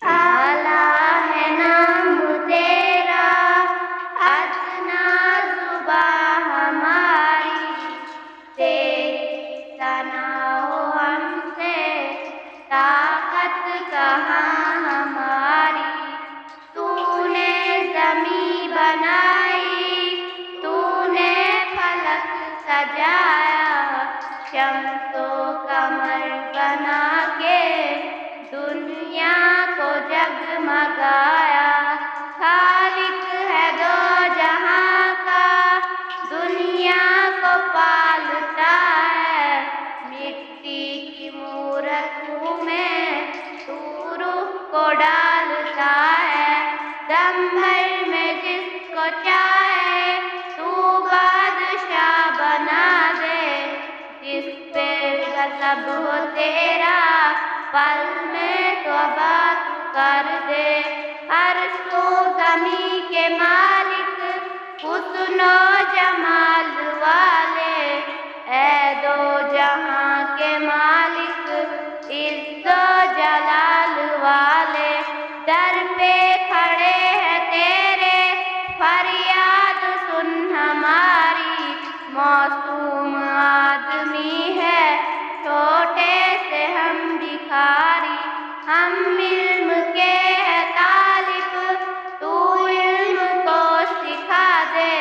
आला है नाम तेरा, अदना जुबां हमारी, तेरी सना हो हमसे ताकत कहाँ हमारी। तूने ज़मीं बनाई, तूने फलक सजाया, शम्सो कमर बना के दुनिया को जगमगाया। खालिक है दो जहां का, दुनिया को पालता है, मिट्टी की मूरतों में तू रूह को डालता है। दम भर में जिसको चाहे तू बादशाह बना दे, जिस पे गज़ब हो तेरा पल में तौबा कर दे। अर्श व ज़मीं के मालिक, हुस्न व जमाल वाले, ऐ दो जहां के मालिक, इज़्ज़त व जलाल वाले। दर पे खड़े हैं तेरे, फरियाद सुन हमारी। मासूम आदमी है, छोटे से हम भिखारी। हम इल्म के हैं तालिब, तू इल्म को सिखा दे।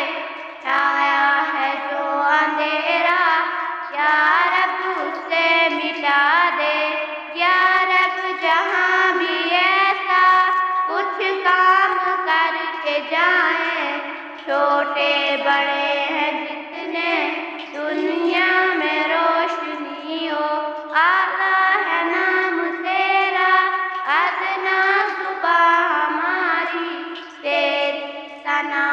छाया है जो अंधेरा, या रब उसे मिटा दे। या रब जहाँ भी ऐसा कुछ काम करके जाए, छोटे बड़े हैं जितने दुनिया में रोशनी हो। आला है नाम तेरा, अदना जुबां हमारी, तेरी सना